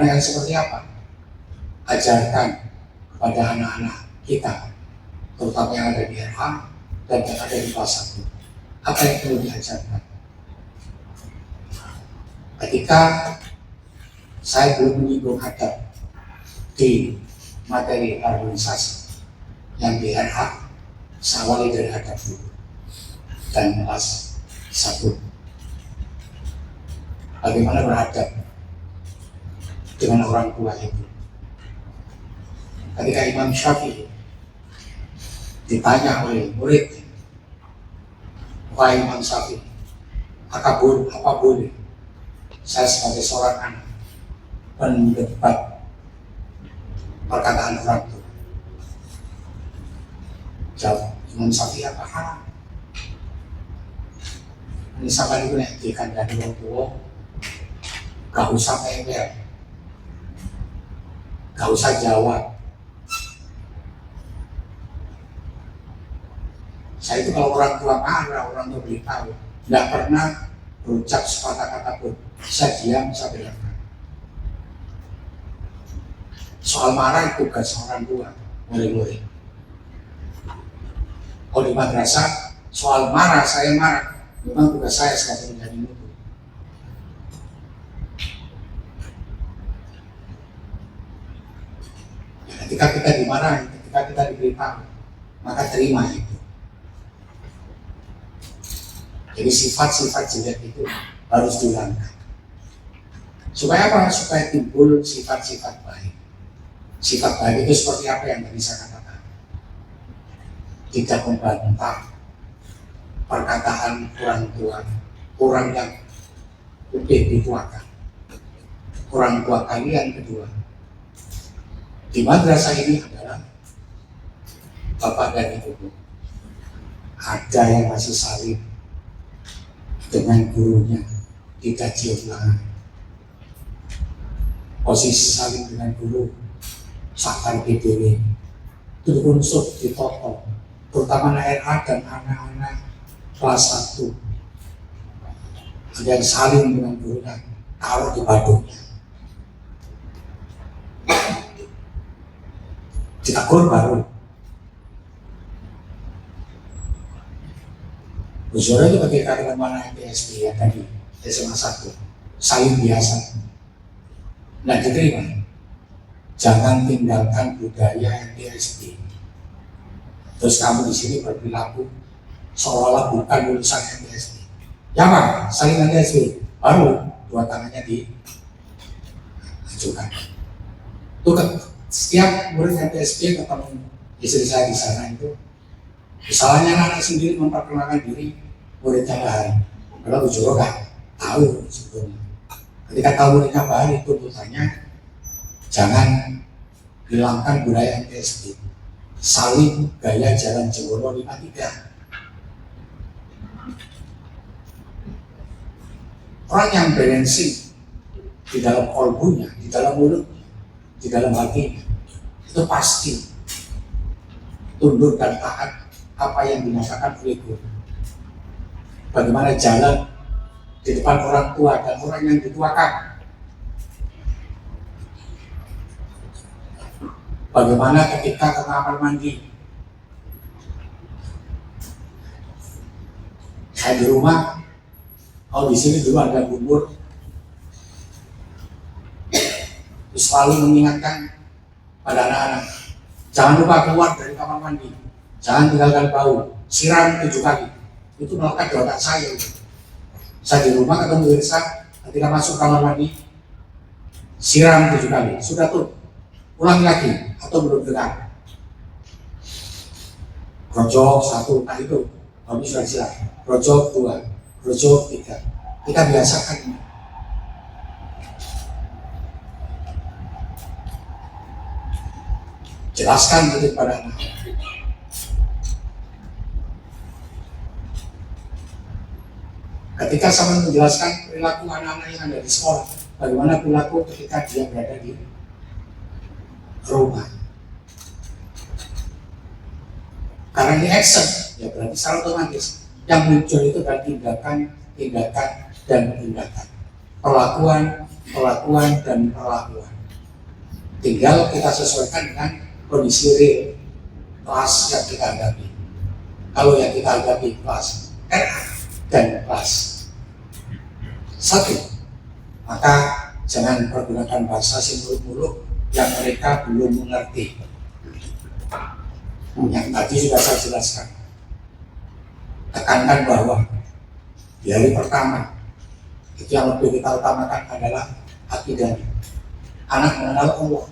yang seperti apa? Ajarkan kepada anak-anak kita, terutama yang ada di RA dan yang ada di kelas 1. Apa yang perlu diajarkan? Ketika saya belum menyinggung adab di materi harmonisasi yang di RA, saya awali dari adab dulu dan kelas 1. Bagaimana beradab dengan orang tua itu. Ketika Imam Syafi'i ditanya oleh murid, wahai Imam Syafi'i, apa boleh saya sebagai seorang anak mendebat perkataan orang tua? Jawab Imam Syafi'i, apa haram? Ini sampai itu yang dikandang orang tua, gak usah PR, gak usah jawab. Saya itu kalau orang tua marah, orang tua beritahu, tidak pernah berucap sepatah kata pun. Saya diam, saya dengarkan. Soal marah itu tugas orang tua, murid-murid. Kalau di madrasah, soal marah, saya marah. Memang tugas saya sebagai menjadi murid. Ya, ketika kita dimarahi, ketika kita diberitahu, maka terima itu. Jadi sifat-sifat jelek itu harus dihilangkan. Supaya apa? Supaya timbul sifat-sifat baik. Sifat baik itu seperti apa yang tadi saya katakan? Tidak membantah perkataan orang tua, orang yang lebih dituakan, orang tua kalian kedua. Di madrasah ini adalah bapak dan ibu. Ada yang masih saling dengan gurunya, tidak cium tangan, posisi saling dengan guru sakar PDW itu diunsur ditoto, terutama anak RA dan anak-anak kelas 1 ada yang saling dengan gurunya taruh di badungnya, ditegur baru. Bu Zora itu ketika dengan mana PSB ya tadi SMA 1 saling biasa nggak diterima. Jangan tinggalkan budaya MTSD. Terus kamu di sini berperilaku seolah bukan lulusan MTSD. Ya Pak, saling MTSD. Baru dua tangannya diajukan. Itu kan setiap murid MTSD ketemu istri saya di sana itu, misalnya anak sendiri memperkenalkan diri muridnya bahan. Kalau Bu Joro nggak tahu sebetulnya. Ketika tahu muridnya bahan itu tuntutannya jangan hilangkan budaya MTSD, saling gaya jalan Jeworo 53. Orang yang berensing di dalam kolbunya, di dalam mulutnya, di dalam hatinya, itu pasti tunduk dan taat apa yang dinyatakan oleh guru. Bagaimana jalan di depan orang tua dan orang yang dituakan. Bagaimana ketika ke kamar mandi. Saya di rumah, kalau di sini dulu ada bubur, selalu mengingatkan pada anak-anak, jangan lupa keluar dari kamar mandi, jangan tinggalkan bau, siram 7 kali. Itu melekat di otak saya. Saya di rumah ketemu Irsa, ketika masuk kamar mandi, siram 7 kali. Sudah tuh, ulangi lagi atau belum dengar. Grojok 1, nah itu kami sudah siap. Grojok 2, grojok 3. Kita biasakan ini. Jelaskan itu kepada anak. Ketika saya menjelaskan perilaku anak-anak yang ada di sekolah, bagaimana perilaku ketika dia berada di rumah. Karena ini action, ya berarti secara otomatis yang muncul itu adalah tindakan dan tindakan, perlakuan dan perlakuan. Tinggal kita sesuaikan dengan kondisi real kelas yang kita hadapi. Kalau yang kita hadapi kelas RA dan kelas 1, maka jangan pergunakan bahasa muluk-muluk yang mereka belum mengerti. Yang tadi sudah saya jelaskan. Tekankan bahwa di hari pertama itu yang lebih kita utamakan adalah akidah. Anak mengenal Allah,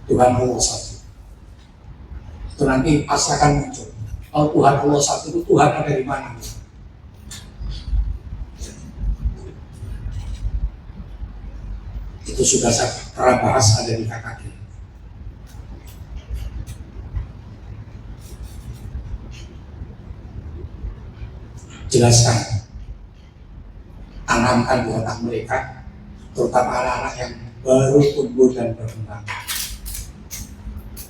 Tuhan Allah satu. Itu nanti pasti akan muncul. Kalau Tuhan Allah satu itu Tuhan ada di mana? Itu sudah saya pernah bahas ada di KKG. Jelaskan, tanamkan di otak mereka, terutama anak-anak yang baru tumbuh dan berkembang.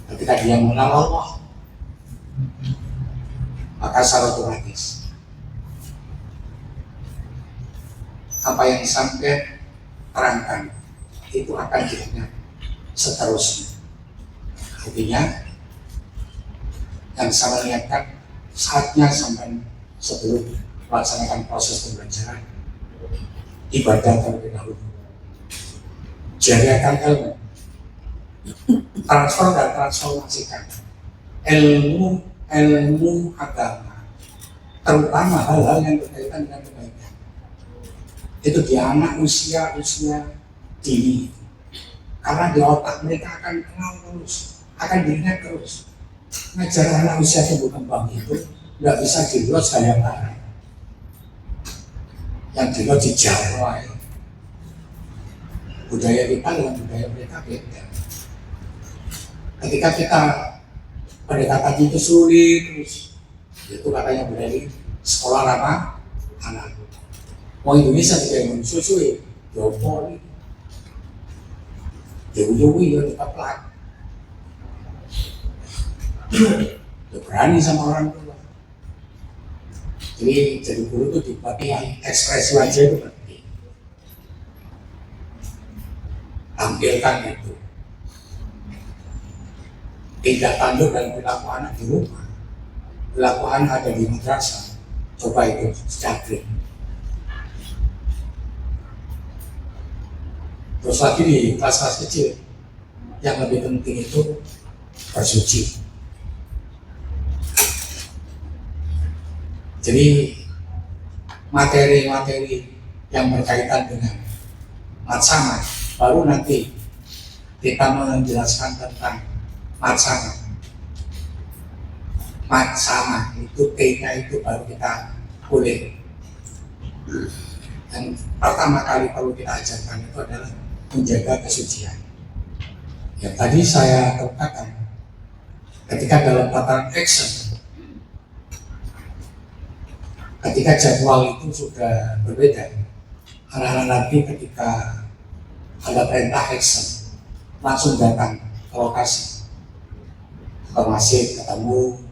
Ketika dia mengenal Allah, maka secara otomatis apa yang sampai terangkan itu akan diingat seterusnya. Artinya yang saya lihatkan saatnya sampai sebelum melaksanakan proses pembelajaran, ibadah terlebih dahulu, jadikan ilmu, transfer dan transformasikan ilmu agama, terutama hal-hal yang berkaitan dengan kebaikan. Itu di anak usia dini, karena di otak mereka akan kenal terus, akan diingat terus. Ngajar anak usia tumbuh kembang itu nggak bisa dilihat gaya barat, yang dilihat di Jawa ya. Budaya kita dengan budaya mereka beda. Ketika kita pendekatan itu sulit terus, itu katanya budaya sekolah ramah anak. Mau Indonesia juga yang menyusui, Jopo ini jauh-jauh ya tetap lah berani sama orang tua. Jadi guru itu dipakai ekspresi wajah itu penting, tampilkan itu, tidak tanduk dan perilaku anak di rumah, perilaku anak ada di madrasah, coba itu cakri. Terus lagi di kelas-kelas kecil, yang lebih penting itu bersuci. Jadi materi-materi yang berkaitan dengan matsama, baru nanti kita menjelaskan tentang matsama. Matsama itu T-nya itu baru kita boleh. Yang pertama kali perlu kita ajarkan itu adalah menjaga kesucian. Yang tadi saya katakan, ketika dalam tataran action, ketika jadwal itu sudah berbeda, anak-anak nanti ketika ada perintah action langsung datang ke lokasi, ke masjid, ketemu,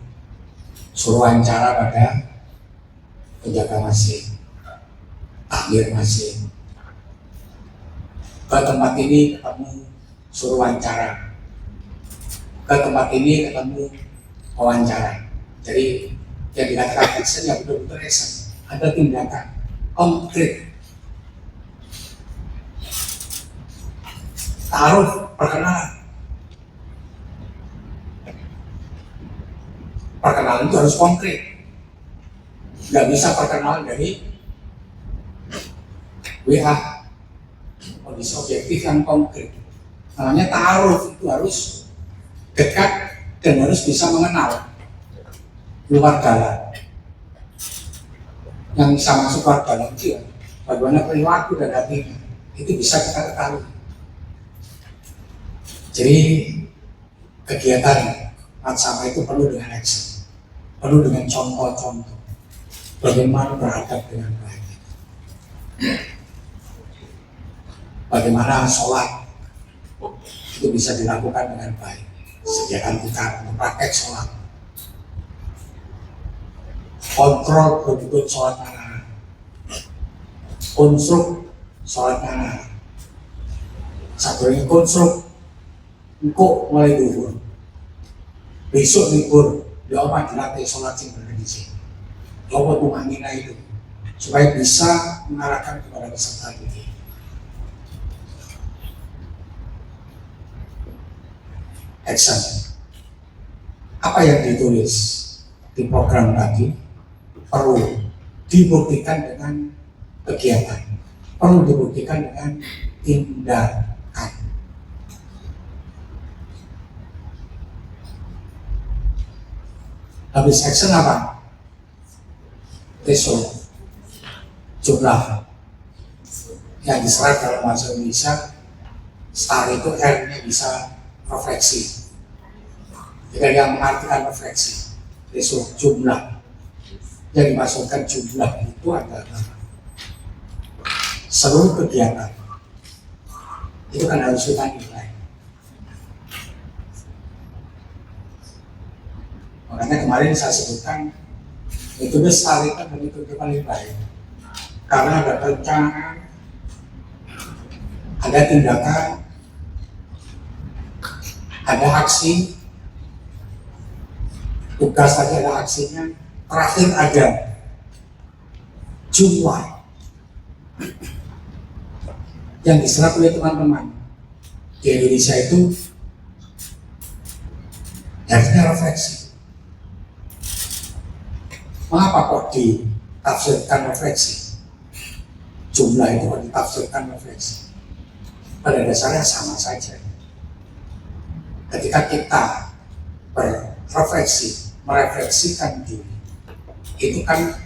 suruh wawancara pada penjaga masjid, takmir masjid. Ke tempat ini ketemu, suruh wawancara. Ke tempat ini ketemu, wawancara. Jadi yang dikatakan action yang betul-betul action, ada tindakan konkret. Taruh perkenalan itu harus konkret, nggak bisa perkenalan dari WA. Kondisi objektif yang konkret, namanya taruh itu harus dekat dan harus bisa mengenal luar dalam. Yang bisa masuk luar dalam itu ya, bagaimana perilaku dan hatinya itu bisa kita ketahui. Jadi kegiatan matsama itu perlu dengan action, perlu dengan contoh-contoh bagaimana beradab dengan baik, bagaimana sholat itu bisa dilakukan dengan baik. Sediakan kita untuk praktek sholat, kontrol betul sholat anak, konstruk sholat anak, satu ini konstruk engkau mulai duhur, besok libur, dia apa dilatih sholat yang berkondisi, apa tumangina itu, supaya bisa mengarahkan kepada peserta ini. Action. Apa yang ditulis di program tadi perlu dibuktikan dengan kegiatan, perlu dibuktikan dengan tindakan. Habis action apa? Result, jumlah yang diserap dalam bahasa Indonesia. Star itu R-nya bisa refleksi. Jika yang mengartikan refleksi, result jumlah. Yang dimaksudkan jumlah itu adalah seluruh kegiatan. Itu kan harus kita nilai. Makanya kemarin saya sebutkan metode STAR itu metode paling baik, karena ada perencanaan, ada tindakan, ada aksi, tugas tadi ada aksinya, terakhir ada jumlah yang diserap oleh teman-teman di Indonesia itu. Harusnya refleksi. Mengapa kok ditafsirkan refleksi? Jumlah itu kok ditafsirkan refleksi? Pada dasarnya sama saja. Ketika kita berrefleksi, merefleksikan diri, itu kan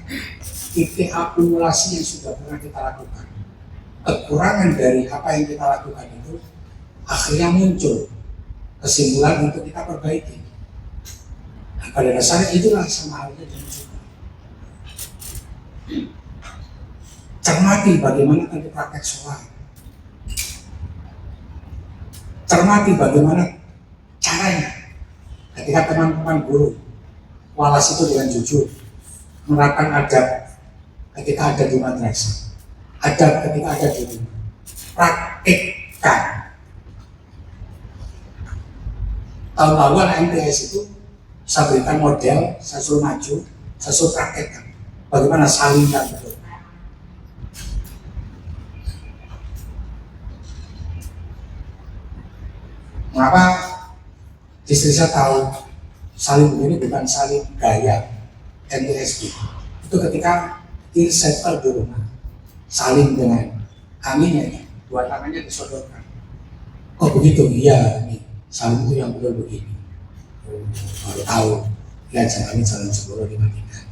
titik akumulasi yang sudah pernah kita lakukan. Kekurangan dari apa yang kita lakukan itu akhirnya muncul kesimpulan untuk kita perbaiki. Nah, pada dasarnya itulah sama halnya dengan juga. Cermati bagaimana tadi praktek sholat. cermati bagaimana caranya ketika teman-teman guru walas itu dengan jujur menerapkan adab ketika ada di madrasah, adab ketika ada di rumah, praktikkan. Tahun lalu anak MTS itu saya berikan model, saya suruh maju, saya suruh praktekkan bagaimana saling dan betul. Mengapa istri saya tahu saling begini bukan saling gaya NTSB? Itu ketika settle di rumah, saling dengan aminnya, dua tangannya disodorkan. Oh begitu, iya ini saling itu yang betul begini. Baru tahu, lihat jalan sebelum dimatikan.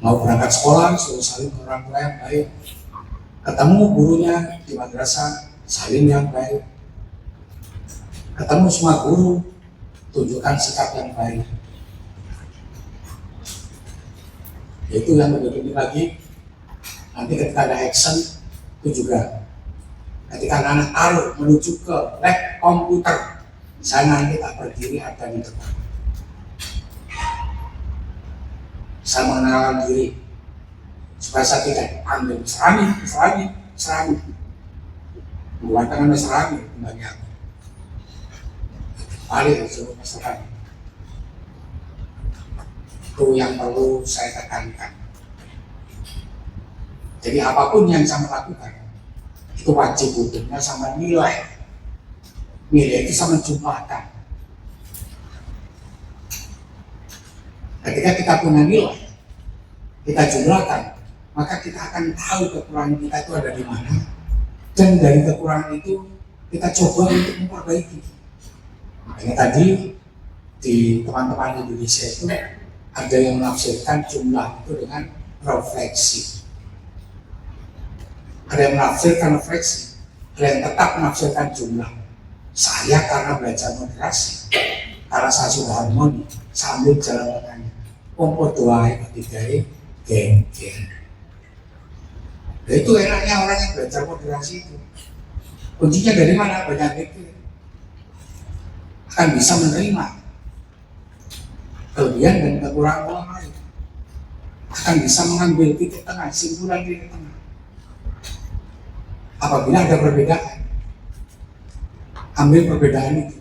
Mau berangkat sekolah, suruh saling ke orang tua yang baik. Ketemu gurunya di madrasah, saling yang baik. Ketemu semua guru, tunjukkan sikap yang baik. Itu yang lebih lagi. Nanti ketika ada action, itu juga ketika anak-anak taruh menuju ke lab komputer, saya nanti tak berdiri ada di depan. Saya mengenalkan diri supaya saya tidak ambil serami bukan tangan serami bagi aku balik suruh serami. Itu yang perlu saya tekankan. Jadi apapun yang saya lakukan itu wajib hubungnya sama nilai itu sama jumlahkan. Ketika kita punya nilai kita jumlahkan, maka kita akan tahu kekurangan kita itu ada di mana, dan dari kekurangan itu kita coba untuk memperbaiki. Makanya tadi di teman-teman Indonesia itu ada yang menafsirkan jumlah itu dengan refleksi, ada yang menafsirkan refleksi, ada yang tetap menafsirkan jumlah. Saya karena belajar moderasi, karena saya sudah harmoni, sambil jalan tengahnya, doa ketiga geng. Nah, itu enaknya orang yang belajar moderasi itu. Kuncinya dari mana? Banyak pikir. Akan bisa menerima kelebihan dan kekurangan orang lain. Akan bisa mengambil titik tengah, simpulan titik tengah. Apabila ada perbedaan, ambil perbedaan itu.